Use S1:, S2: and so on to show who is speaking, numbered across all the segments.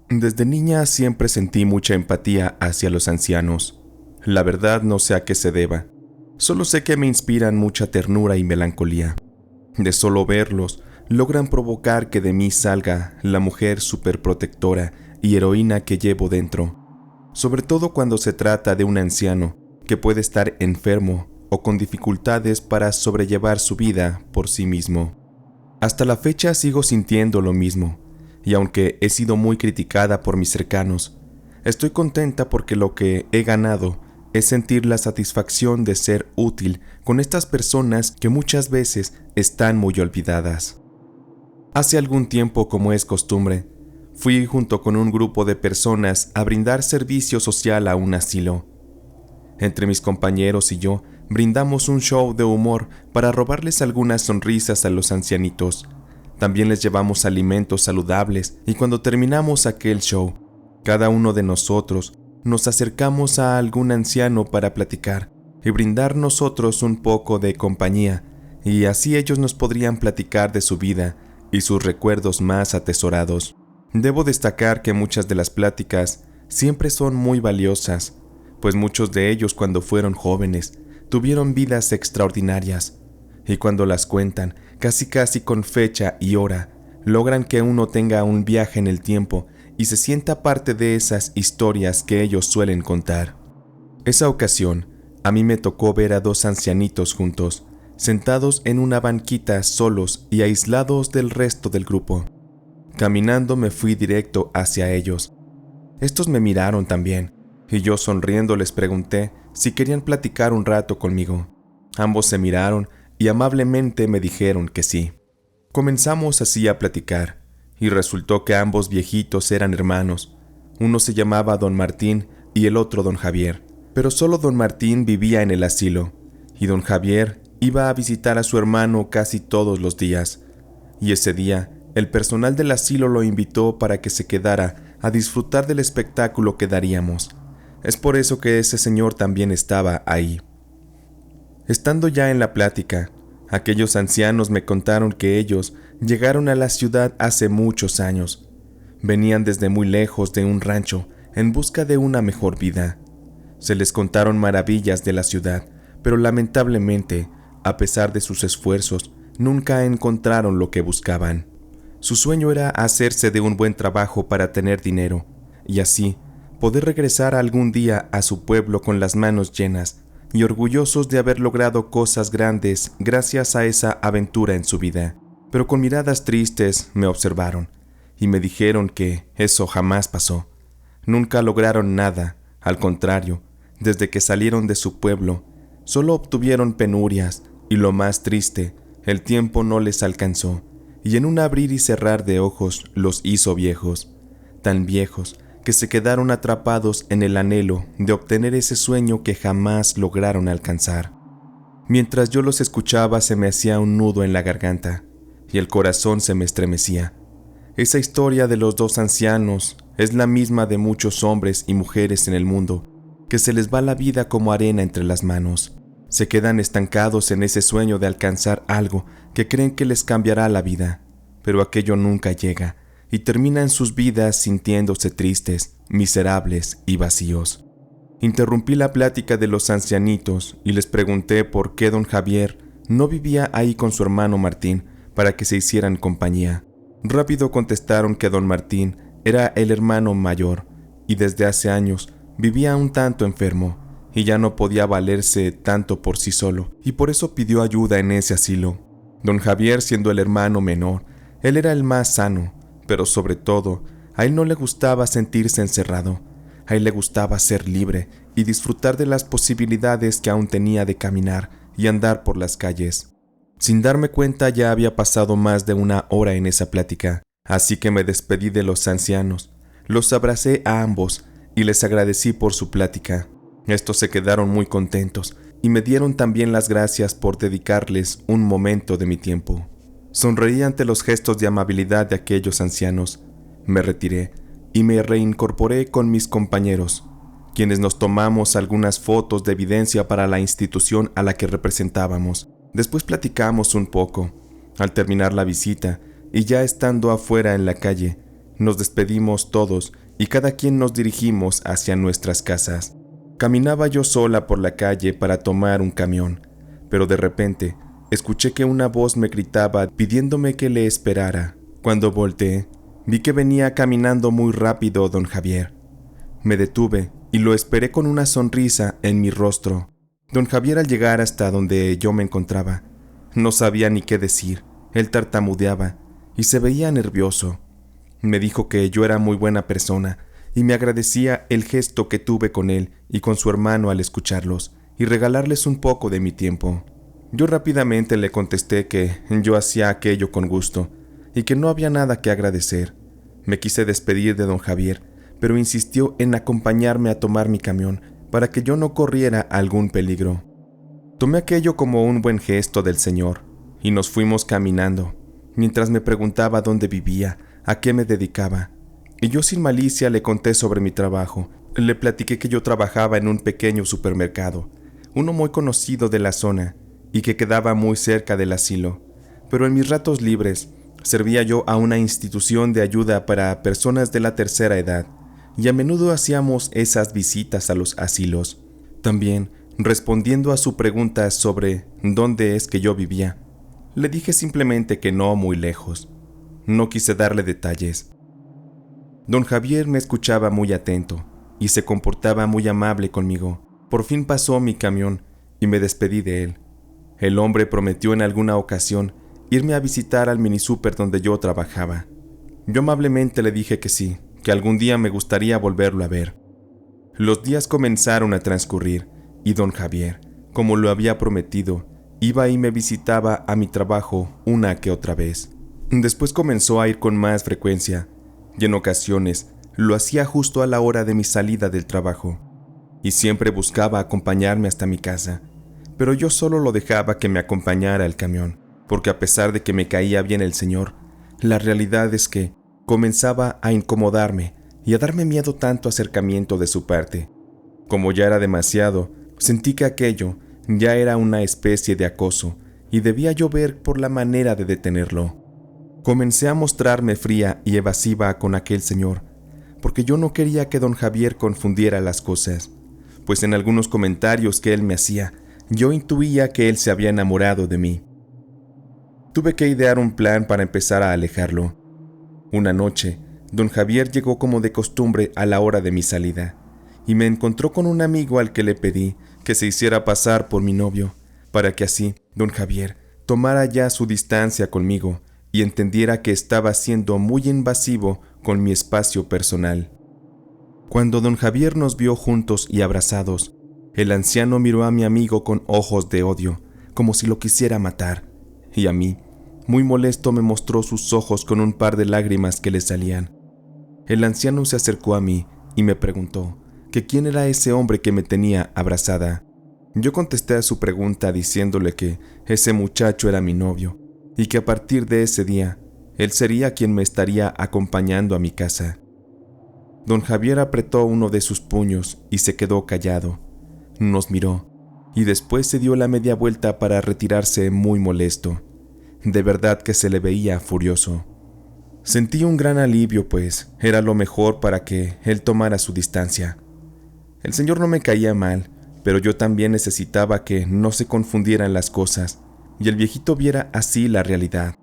S1: Desde niña siempre sentí mucha empatía hacia los ancianos. La verdad no sé a qué se deba. Solo sé que me inspiran mucha ternura y melancolía. De solo verlos, logran provocar que de mí salga la mujer superprotectora y heroína que llevo dentro. Sobre todo cuando se trata de un anciano que puede estar enfermo o con dificultades para sobrellevar su vida por sí mismo. Hasta la fecha sigo sintiendo lo mismo, y aunque he sido muy criticada por mis cercanos, estoy contenta porque lo que he ganado es sentir la satisfacción de ser útil con estas personas que muchas veces están muy olvidadas. Hace algún tiempo, como es costumbre, fui junto con un grupo de personas a brindar servicio social a un asilo. Entre mis compañeros y yo, brindamos un show de humor para robarles algunas sonrisas a los ancianitos. También les llevamos alimentos saludables y cuando terminamos aquel show, cada uno de nosotros nos acercamos a algún anciano para platicar y brindar nosotros un poco de compañía, y así ellos nos podrían platicar de su vida y sus recuerdos más atesorados. Debo destacar que muchas de las pláticas siempre son muy valiosas, pues muchos de ellos cuando fueron jóvenes tuvieron vidas extraordinarias, y cuando las cuentan, casi con fecha y hora, logran que uno tenga un viaje en el tiempo y se sienta parte de esas historias que ellos suelen contar. Esa ocasión, a mí me tocó ver a dos ancianitos juntos, sentados en una banquita solos y aislados del resto del grupo. Caminando me fui directo hacia ellos. Estos me miraron también, y yo sonriendo les pregunté si querían platicar un rato conmigo. Ambos se miraron y amablemente me dijeron que sí. Comenzamos así a platicar, y resultó que ambos viejitos eran hermanos. Uno se llamaba Don Martín y el otro Don Javier, pero solo Don Martín vivía en el asilo, y Don Javier iba a visitar a su hermano casi todos los días, y ese día el personal del asilo lo invitó para que se quedara a disfrutar del espectáculo que daríamos. Es por eso que ese señor también estaba ahí. Estando ya en la plática, aquellos ancianos me contaron que ellos llegaron a la ciudad hace muchos años. Venían desde muy lejos de un rancho en busca de una mejor vida. Se les contaron maravillas de la ciudad, pero lamentablemente, a pesar de sus esfuerzos, nunca encontraron lo que buscaban. Su sueño era hacerse de un buen trabajo para tener dinero, y así poder regresar algún día a su pueblo con las manos llenas y orgullosos de haber logrado cosas grandes gracias a esa aventura en su vida. Pero con miradas tristes me observaron y me dijeron que eso jamás pasó. Nunca lograron nada, al contrario, desde que salieron de su pueblo, solo obtuvieron penurias y lo más triste, el tiempo no les alcanzó y en un abrir y cerrar de ojos los hizo viejos, tan viejos que se quedaron atrapados en el anhelo de obtener ese sueño que jamás lograron alcanzar. Mientras yo los escuchaba se me hacía un nudo en la garganta y el corazón se me estremecía. Esa historia de los dos ancianos es la misma de muchos hombres y mujeres en el mundo, que se les va la vida como arena entre las manos. Se quedan estancados en ese sueño de alcanzar algo que creen que les cambiará la vida, pero aquello nunca llega y terminan sus vidas sintiéndose tristes, miserables y vacíos. Interrumpí la plática de los ancianitos y les pregunté por qué don Javier no vivía ahí con su hermano Martín para que se hicieran compañía. Rápido contestaron que don Martín era el hermano mayor y desde hace años vivía un tanto enfermo y ya no podía valerse tanto por sí solo y por eso pidió ayuda en ese asilo. Don Javier, siendo el hermano menor, él era el más sano, pero sobre todo, a él no le gustaba sentirse encerrado. A él le gustaba ser libre y disfrutar de las posibilidades que aún tenía de caminar y andar por las calles. Sin darme cuenta ya había pasado más de una hora en esa plática, así que me despedí de los ancianos. Los abracé a ambos y les agradecí por su plática. Estos se quedaron muy contentos y me dieron también las gracias por dedicarles un momento de mi tiempo. Sonreí ante los gestos de amabilidad de aquellos ancianos. Me retiré y me reincorporé con mis compañeros, quienes nos tomamos algunas fotos de evidencia para la institución a la que representábamos. Después platicamos un poco. Al terminar la visita, y ya estando afuera en la calle, Nos despedimos todos y cada quien nos dirigimos hacia nuestras casas. Caminaba yo sola por la calle para tomar un camión, pero de repente escuché que una voz me gritaba pidiéndome que le esperara. Cuando volteé, vi que venía caminando muy rápido don Javier. Me detuve y lo esperé con una sonrisa en mi rostro. Don Javier, al llegar hasta donde yo me encontraba, no sabía ni qué decir. Él tartamudeaba y se veía nervioso. Me dijo que yo era muy buena persona y me agradecía el gesto que tuve con él y con su hermano al escucharlos y regalarles un poco de mi tiempo. Yo rápidamente le contesté que yo hacía aquello con gusto y que no había nada que agradecer. Me quise despedir de don Javier, pero insistió en acompañarme a tomar mi camión para que yo no corriera algún peligro. Tomé aquello como un buen gesto del señor y nos fuimos caminando, mientras me preguntaba dónde vivía, a qué me dedicaba. Y yo sin malicia le conté sobre mi trabajo. Le platiqué que yo trabajaba en un pequeño supermercado, uno muy conocido de la zona y que quedaba muy cerca del asilo. Pero en mis ratos libres servía yo a una institución de ayuda para personas de la tercera edad y a menudo hacíamos esas visitas a los asilos. También, respondiendo a su pregunta sobre dónde es que yo vivía, le dije simplemente que no muy lejos. No quise darle detalles. Don Javier me escuchaba muy atento y se comportaba muy amable conmigo. Por fin pasó mi camión y me despedí de él. El hombre prometió en alguna ocasión irme a visitar al minisúper donde yo trabajaba. Yo amablemente le dije que sí, que algún día me gustaría volverlo a ver. Los días comenzaron a transcurrir y don Javier, como lo había prometido, iba y me visitaba a mi trabajo una que otra vez. Después comenzó a ir con más frecuencia y en ocasiones lo hacía justo a la hora de mi salida del trabajo y siempre buscaba acompañarme hasta mi casa, pero yo solo lo dejaba que me acompañara al camión, porque a pesar de que me caía bien el señor, la realidad es que comenzaba a incomodarme y a darme miedo tanto acercamiento de su parte. Como ya era demasiado, sentí que aquello ya era una especie de acoso y debía yo ver por la manera de detenerlo. Comencé a mostrarme fría y evasiva con aquel señor, porque yo no quería que don Javier confundiera las cosas, pues en algunos comentarios que él me hacía, yo intuía que él se había enamorado de mí. Tuve que idear un plan para empezar a alejarlo. Una noche, don Javier llegó como de costumbre a la hora de mi salida, y me encontró con un amigo al que le pedí que se hiciera pasar por mi novio, para que así don Javier tomara ya su distancia conmigo y entendiera que estaba siendo muy invasivo con mi espacio personal. Cuando don Javier nos vio juntos y abrazados, el anciano miró a mi amigo con ojos de odio, como si lo quisiera matar, y a mí, muy molesto, me mostró sus ojos con un par de lágrimas que le salían. El anciano se acercó a mí y me preguntó que quién era ese hombre que me tenía abrazada. Yo contesté a su pregunta diciéndole que ese muchacho era mi novio y que a partir de ese día, él sería quien me estaría acompañando a mi casa. Don Javier apretó uno de sus puños y se quedó callado. Nos miró y después se dio la media vuelta para retirarse muy molesto. De verdad que se le veía furioso. Sentí un gran alivio, pues era lo mejor para que él tomara su distancia. El señor no me caía mal, pero yo también necesitaba que no se confundieran las cosas y el viejito viera así la realidad.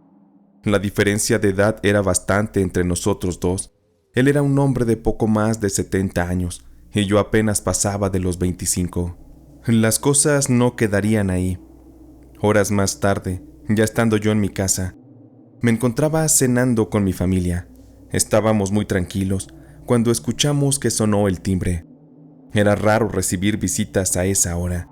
S1: La diferencia de edad era bastante entre nosotros dos. Él era un hombre de poco más de 70 años y yo apenas pasaba de los 25. Las cosas no quedarían ahí. Horas más tarde, ya estando yo en mi casa, me encontraba cenando con mi familia. Estábamos muy tranquilos cuando escuchamos que sonó el timbre. Era raro recibir visitas a esa hora.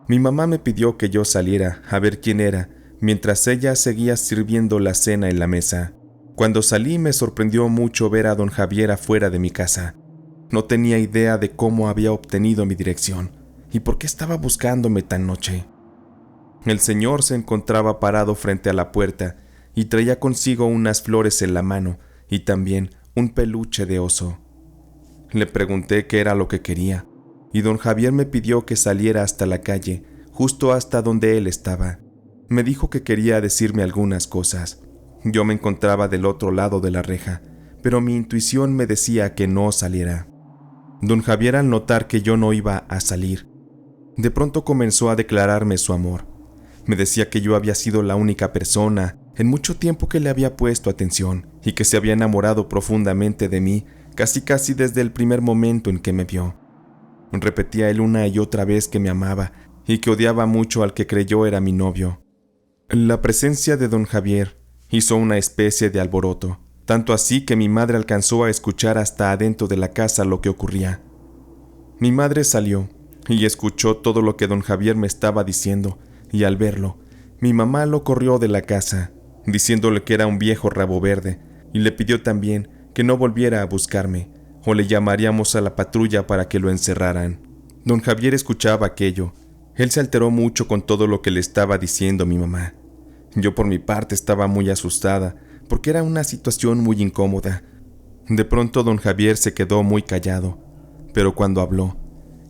S1: Mi mamá me pidió que yo saliera a ver quién era, mientras ella seguía sirviendo la cena en la mesa. Cuando salí me sorprendió mucho ver a don Javier afuera de mi casa. No tenía idea de cómo había obtenido mi dirección y por qué estaba buscándome tan noche. El señor se encontraba parado frente a la puerta y traía consigo unas flores en la mano y también un peluche de oso. Le pregunté qué era lo que quería y don Javier me pidió que saliera hasta la calle, justo hasta donde él estaba. Me dijo que quería decirme algunas cosas. Yo me encontraba del otro lado de la reja, pero mi intuición me decía que no saliera. Don Javier, al notar que yo no iba a salir, de pronto comenzó a declararme su amor. Me decía que yo había sido la única persona en mucho tiempo que le había puesto atención y que se había enamorado profundamente de mí, casi desde el primer momento en que me vio. Repetía él una y otra vez que me amaba y que odiaba mucho al que creyó era mi novio. La presencia de don Javier hizo una especie de alboroto, tanto así que mi madre alcanzó a escuchar hasta adentro de la casa lo que ocurría. Mi madre salió y escuchó todo lo que don Javier me estaba diciendo, y al verlo, mi mamá lo corrió de la casa, diciéndole que era un viejo rabo verde, y le pidió también que no volviera a buscarme, o le llamaríamos a la patrulla para que lo encerraran. Don Javier escuchaba aquello. Él se alteró mucho con todo lo que le estaba diciendo mi mamá. Yo por mi parte estaba muy asustada, porque era una situación muy incómoda. De pronto don Javier se quedó muy callado, pero cuando habló,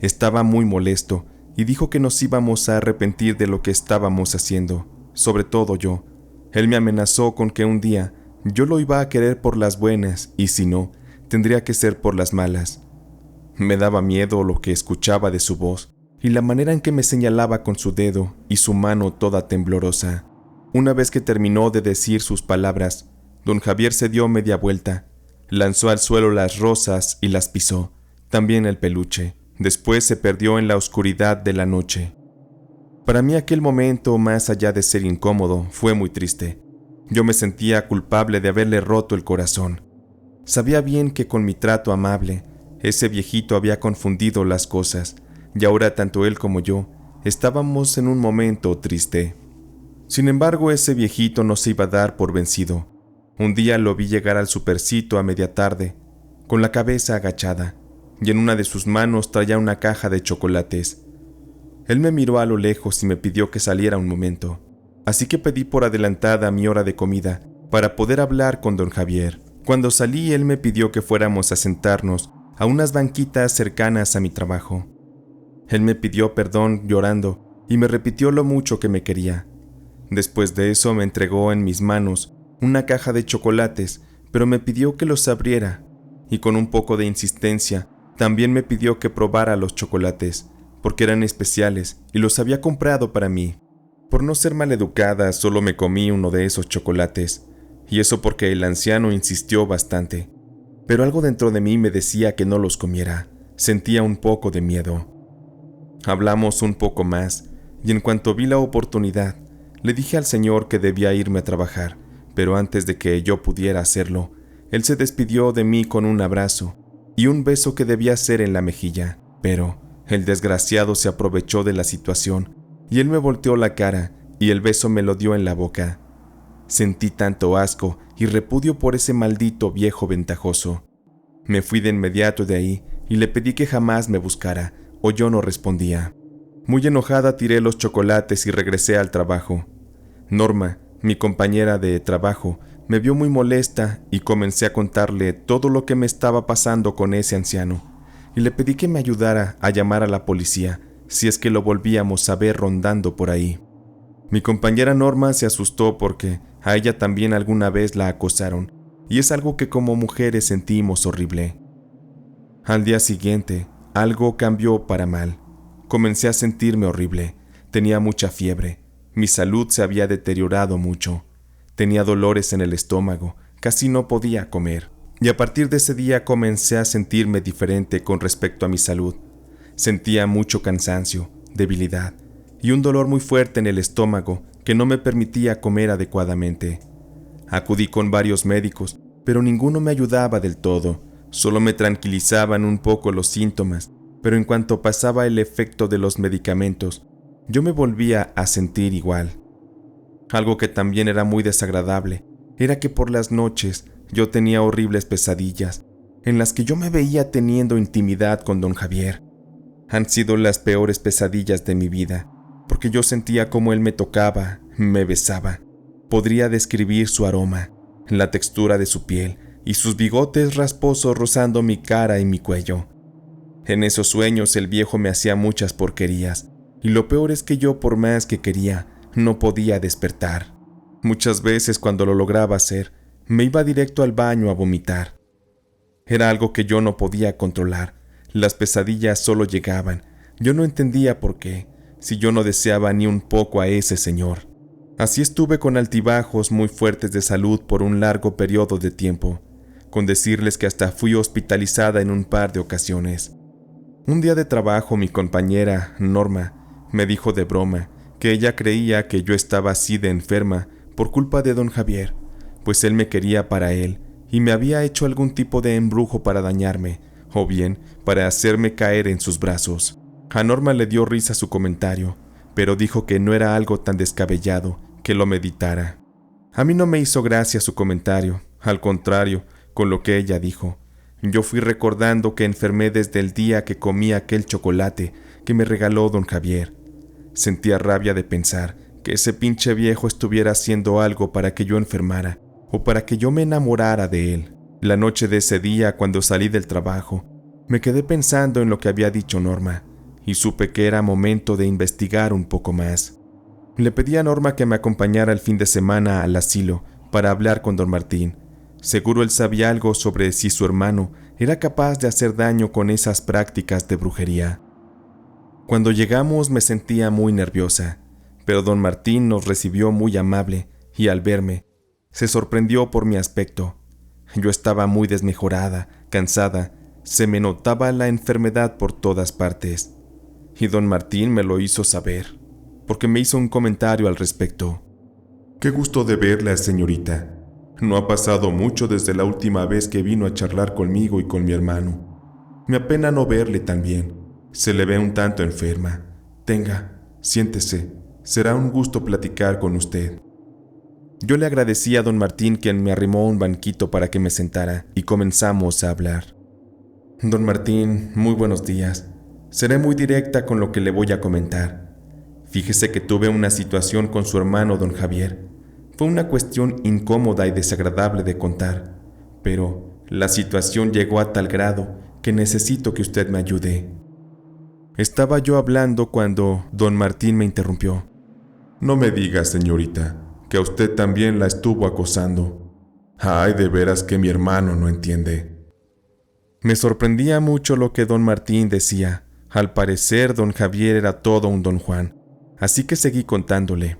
S1: estaba muy molesto y dijo que nos íbamos a arrepentir de lo que estábamos haciendo, sobre todo yo. Él me amenazó con que un día yo lo iba a querer por las buenas y si no, tendría que ser por las malas. Me daba miedo lo que escuchaba de su voz y la manera en que me señalaba con su dedo y su mano toda temblorosa. Una vez que terminó de decir sus palabras, don Javier se dio media vuelta, lanzó al suelo las rosas y las pisó, también el peluche. Después se perdió en la oscuridad de la noche. Para mí aquel momento, más allá de ser incómodo, fue muy triste. Yo me sentía culpable de haberle roto el corazón. Sabía bien que con mi trato amable, ese viejito había confundido las cosas, y ahora tanto él como yo estábamos en un momento triste. Sin embargo, ese viejito no se iba a dar por vencido. Un día lo vi llegar al supercito a media tarde, con la cabeza agachada, y en una de sus manos traía una caja de chocolates. Él me miró a lo lejos y me pidió que saliera un momento, así que pedí por adelantada mi hora de comida para poder hablar con don Javier. Cuando salí, él me pidió que fuéramos a sentarnos a unas banquitas cercanas a mi trabajo. Él me pidió perdón llorando y me repitió lo mucho que me quería. Después de eso me entregó en mis manos una caja de chocolates, pero me pidió que los abriera, y con un poco de insistencia también me pidió que probara los chocolates, porque eran especiales y los había comprado para mí. Por no ser maleducada, solo me comí uno de esos chocolates, y eso porque el anciano insistió bastante. Pero algo dentro de mí me decía que no los comiera. Sentía un poco de miedo. Hablamos un poco más, y en cuanto vi la oportunidad, le dije al señor que debía irme a trabajar, pero antes de que yo pudiera hacerlo, él se despidió de mí con un abrazo y un beso que debía ser en la mejilla, pero el desgraciado se aprovechó de la situación y él me volteó la cara y el beso me lo dio en la boca. Sentí tanto asco y repudio por ese maldito viejo ventajoso. Me fui de inmediato de ahí y le pedí que jamás me buscara, o yo no respondía. Muy enojada tiré los chocolates y regresé al trabajo. Norma, mi compañera de trabajo, me vio muy molesta y comencé a contarle todo lo que me estaba pasando con ese anciano, y le pedí que me ayudara a llamar a la policía si es que lo volvíamos a ver rondando por ahí. Mi compañera Norma se asustó porque a ella también alguna vez la acosaron, y es algo que como mujeres sentimos horrible. Al día siguiente, algo cambió para mal. Comencé a sentirme horrible, tenía mucha fiebre, mi salud se había deteriorado mucho, tenía dolores en el estómago, casi no podía comer, y a partir de ese día comencé a sentirme diferente con respecto a mi salud. Sentía mucho cansancio, debilidad, y un dolor muy fuerte en el estómago que no me permitía comer adecuadamente. Acudí con varios médicos, pero ninguno me ayudaba del todo, solo me tranquilizaban un poco los síntomas, pero en cuanto pasaba el efecto de los medicamentos, yo me volvía a sentir igual. Algo que también era muy desagradable era que por las noches yo tenía horribles pesadillas, en las que yo me veía teniendo intimidad con don Javier. Han sido las peores pesadillas de mi vida, porque yo sentía como él me tocaba, me besaba. Podría describir su aroma, la textura de su piel y sus bigotes rasposos rozando mi cara y mi cuello. En esos sueños el viejo me hacía muchas porquerías, y lo peor es que yo, por más que quería, no podía despertar. Muchas veces cuando lo lograba hacer, me iba directo al baño a vomitar. Era algo que yo no podía controlar. Las pesadillas solo llegaban. Yo no entendía por qué, si yo no deseaba ni un poco a ese señor. Así estuve con altibajos muy fuertes de salud por un largo periodo de tiempo, con decirles que hasta fui hospitalizada en un par de ocasiones. Un día de trabajo mi compañera, Norma, me dijo de broma que ella creía que yo estaba así de enferma por culpa de don Javier, pues él me quería para él y me había hecho algún tipo de embrujo para dañarme, o bien para hacerme caer en sus brazos. A Norma le dio risa su comentario, pero dijo que no era algo tan descabellado que lo meditara. A mí no me hizo gracia su comentario, al contrario, con lo que ella dijo. Yo fui recordando que enfermé desde el día que comí aquel chocolate que me regaló don Javier. Sentía rabia de pensar que ese pinche viejo estuviera haciendo algo para que yo enfermara o para que yo me enamorara de él. La noche de ese día, cuando salí del trabajo, me quedé pensando en lo que había dicho Norma y supe que era momento de investigar un poco más. Le pedí a Norma que me acompañara el fin de semana al asilo para hablar con don Martín. Seguro él sabía algo sobre si su hermano era capaz de hacer daño con esas prácticas de brujería. Cuando llegamos me sentía muy nerviosa, pero don Martín nos recibió muy amable y al verme, se sorprendió por mi aspecto. Yo estaba muy desmejorada, cansada, se me notaba la enfermedad por todas partes. Y don Martín me lo hizo saber, porque me hizo un comentario al respecto. «Qué gusto de verla, señorita. No ha pasado mucho desde la última vez que vino a charlar conmigo y con mi hermano. Me apena no verle tan bien. Se le ve un tanto enferma. Tenga, siéntese. Será un gusto platicar con usted». Yo le agradecí a don Martín, quien me arrimó un banquito para que me sentara, y comenzamos a hablar. «Don Martín, muy buenos días. Seré muy directa con lo que le voy a comentar. Fíjese que tuve una situación con su hermano don Javier. Fue una cuestión incómoda y desagradable de contar, pero la situación llegó a tal grado que necesito que usted me ayude». Estaba yo hablando cuando don Martín me interrumpió. «No me diga, señorita, que a usted también la estuvo acosando. Ay, de veras que mi hermano no entiende». Me sorprendía mucho lo que don Martín decía. Al parecer, don Javier era todo un don Juan, así que seguí contándole.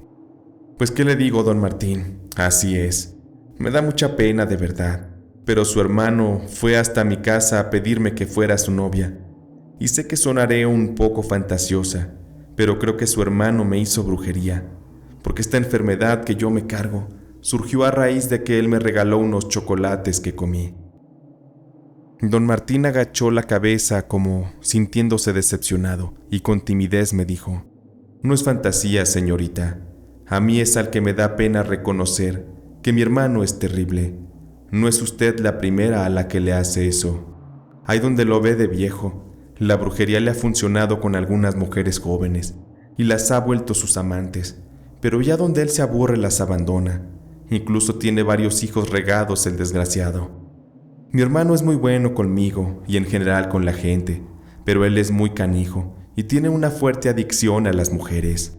S1: «Pues, ¿qué le digo, don Martín? Así es. Me da mucha pena, de verdad. Pero su hermano fue hasta mi casa a pedirme que fuera su novia. Y sé que sonaré un poco fantasiosa, pero creo que su hermano me hizo brujería, porque esta enfermedad que yo me cargo surgió a raíz de que él me regaló unos chocolates que comí». Don Martín agachó la cabeza como sintiéndose decepcionado y con timidez me dijo: «No es fantasía, señorita. A mí es al que me da pena reconocer que mi hermano es terrible. No es usted la primera a la que le hace eso. Ahí donde lo ve de viejo, la brujería le ha funcionado con algunas mujeres jóvenes y las ha vuelto sus amantes, pero ya donde él se aburre las abandona. Incluso tiene varios hijos regados el desgraciado. Mi hermano es muy bueno conmigo y en general con la gente, pero él es muy canijo y tiene una fuerte adicción a las mujeres.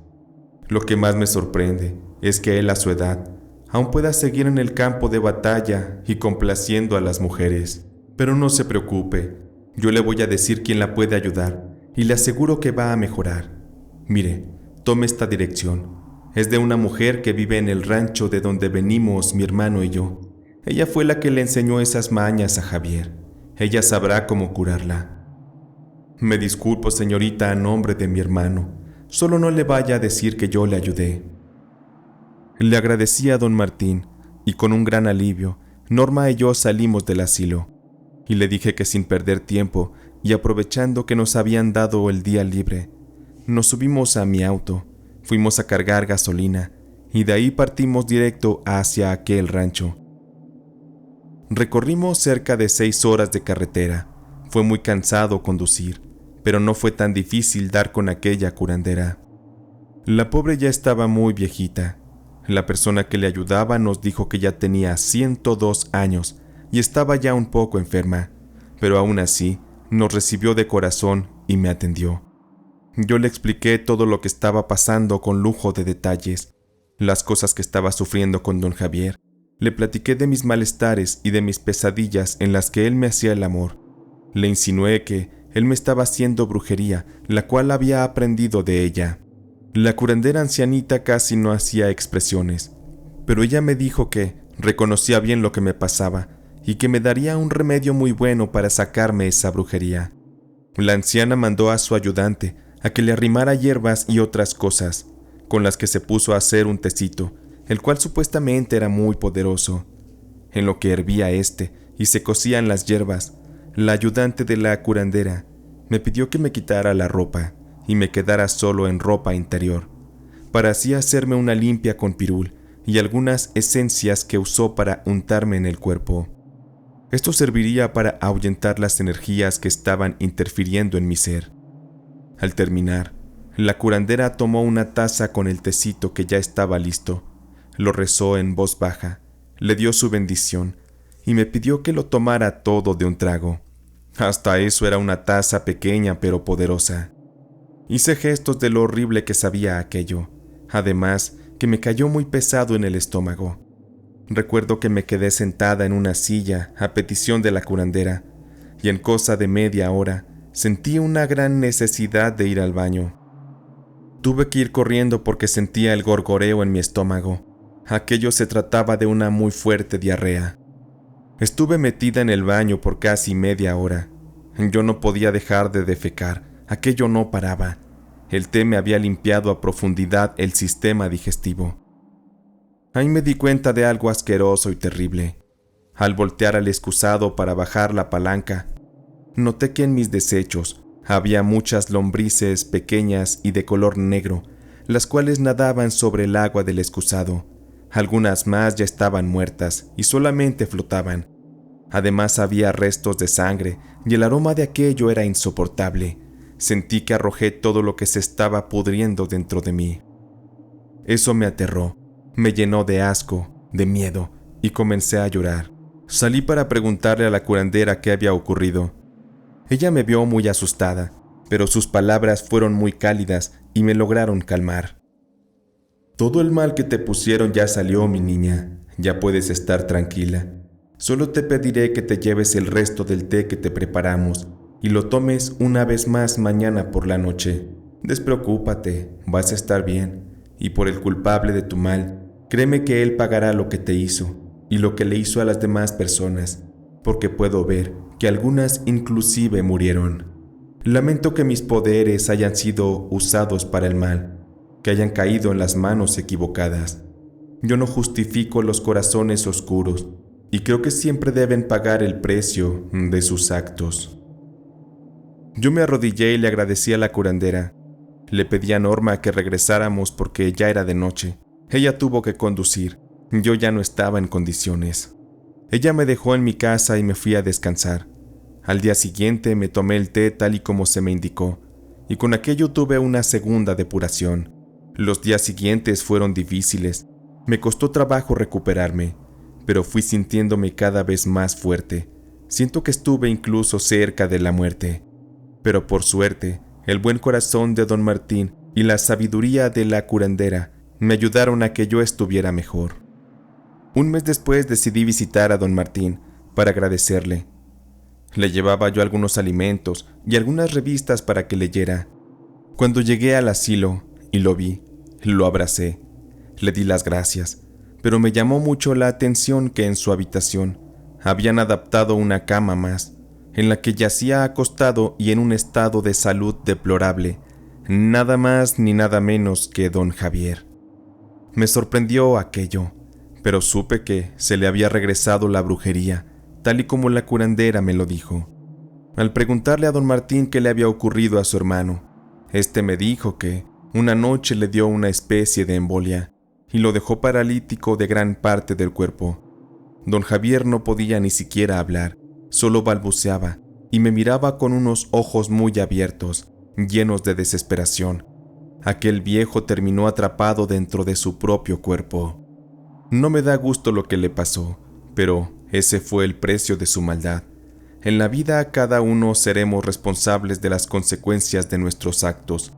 S1: Lo que más me sorprende es que él a su edad aún pueda seguir en el campo de batalla y complaciendo a las mujeres. Pero no se preocupe, yo le voy a decir quién la puede ayudar y le aseguro que va a mejorar. Mire, tome esta dirección. Es de una mujer que vive en el rancho de donde venimos mi hermano y yo. Ella fue la que le enseñó esas mañas a Javier. Ella sabrá cómo curarla». «Me disculpo, señorita, a nombre de mi hermano. Solo no le vaya a decir que yo le ayudé». Le agradecí a don Martín y con un gran alivio, Norma y yo salimos del asilo. Y le dije que sin perder tiempo y aprovechando que nos habían dado el día libre, nos subimos a mi auto, fuimos a cargar gasolina y de ahí partimos directo hacia aquel rancho. Recorrimos cerca de 6 horas de carretera. Fue muy cansado conducir, pero no fue tan difícil dar con aquella curandera. La pobre ya estaba muy viejita. La persona que le ayudaba nos dijo que ya tenía 102 años y estaba ya un poco enferma, pero aún así nos recibió de corazón y me atendió. Yo le expliqué todo lo que estaba pasando con lujo de detalles, las cosas que estaba sufriendo con don Javier, Le platiqué de mis malestares y de mis pesadillas en las que él me hacía el amor. Le insinué que él me estaba haciendo brujería, la cual había aprendido de ella. La curandera ancianita casi no hacía expresiones, pero ella me dijo que reconocía bien lo que me pasaba y que me daría un remedio muy bueno para sacarme esa brujería. La anciana mandó a su ayudante a que le arrimara hierbas y otras cosas, con las que se puso a hacer un tecito, el cual supuestamente era muy poderoso. En lo que hervía y se cocían las hierbas, la ayudante de la curandera me pidió que me quitara la ropa y me quedara solo en ropa interior, para así hacerme una limpia con pirul y algunas esencias que usó para untarme en el cuerpo. Esto serviría para ahuyentar las energías que estaban interfiriendo en mi ser. Al terminar, la curandera tomó una taza con el tecito que ya estaba listo, lo rezó en voz baja, le dio su bendición y me pidió que lo tomara todo de un trago. Hasta eso era una taza pequeña pero poderosa. Hice gestos de lo horrible que sabía aquello, además que me cayó muy pesado en el estómago. Recuerdo que me quedé sentada en una silla a petición de la curandera, y en cosa de media hora sentí una gran necesidad de ir al baño. Tuve que ir corriendo porque sentía el gorgoreo en mi estómago. Aquello se trataba de una muy fuerte diarrea. Estuve metida en el baño por casi media hora. Yo no podía dejar de defecar, aquello no paraba. El té me había limpiado a profundidad el sistema digestivo. Ahí me di cuenta de algo asqueroso y terrible. Al voltear al excusado para bajar la palanca, noté que en mis desechos había muchas lombrices pequeñas y de color negro, las cuales nadaban sobre el agua del excusado. Algunas más ya estaban muertas y solamente flotaban. Además había restos de sangre y el aroma de aquello era insoportable. Sentí que arrojé todo lo que se estaba pudriendo dentro de mí. Eso me aterró, me llenó de asco, de miedo, y comencé a llorar. Salí para preguntarle a la curandera qué había ocurrido. Ella me vio muy asustada, pero sus palabras fueron muy cálidas y me lograron calmar. Todo el mal que te pusieron ya salió, mi niña. Ya puedes estar tranquila. Solo te pediré que te lleves el resto del té que te preparamos y lo tomes una vez más mañana por la noche. Despreocúpate, vas a estar bien. Y por el culpable de tu mal, créeme que él pagará lo que te hizo y lo que le hizo a las demás personas, porque puedo ver que algunas inclusive murieron. Lamento que mis poderes hayan sido usados para el mal, que hayan caído en las manos equivocadas. Yo no justifico los corazones oscuros y creo que siempre deben pagar el precio de sus actos. Yo me arrodillé y le agradecí a la curandera. Le pedí a Norma que regresáramos porque ya era de noche. Ella tuvo que conducir. Yo ya no estaba en condiciones. Ella me dejó en mi casa y me fui a descansar. Al día siguiente me tomé el té tal y como se me indicó, y con aquello tuve una segunda depuración. Los días siguientes fueron difíciles. Me costó trabajo recuperarme, pero fui sintiéndome cada vez más fuerte. Siento que estuve incluso cerca de la muerte. Pero por suerte, el buen corazón de don Martín y la sabiduría de la curandera me ayudaron a que yo estuviera mejor. Un mes después decidí visitar a don Martín para agradecerle. Le llevaba yo algunos alimentos y algunas revistas para que leyera. Cuando llegué al asilo y lo vi, lo abracé, le di las gracias, pero me llamó mucho la atención que en su habitación habían adaptado una cama más, en la que yacía acostado y en un estado de salud deplorable, nada más ni nada menos que don Javier. Me sorprendió aquello, pero supe que se le había regresado la brujería, tal y como la curandera me lo dijo. Al preguntarle a don Martín qué le había ocurrido a su hermano, este me dijo que una noche le dio una especie de embolia y lo dejó paralítico de gran parte del cuerpo. Don Javier no podía ni siquiera hablar, solo balbuceaba y me miraba con unos ojos muy abiertos, llenos de desesperación. Aquel viejo terminó atrapado dentro de su propio cuerpo. No me da gusto lo que le pasó, pero ese fue el precio de su maldad. En la vida cada uno seremos responsables de las consecuencias de nuestros actos,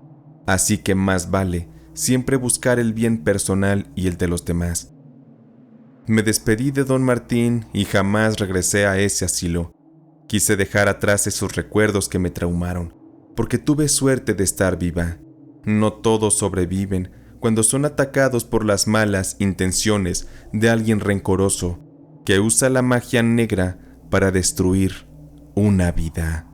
S1: así que más vale siempre buscar el bien personal y el de los demás. Me despedí de don Martín y jamás regresé a ese asilo. Quise dejar atrás esos recuerdos que me traumaron, porque tuve suerte de estar viva. No todos sobreviven cuando son atacados por las malas intenciones de alguien rencoroso que usa la magia negra para destruir una vida.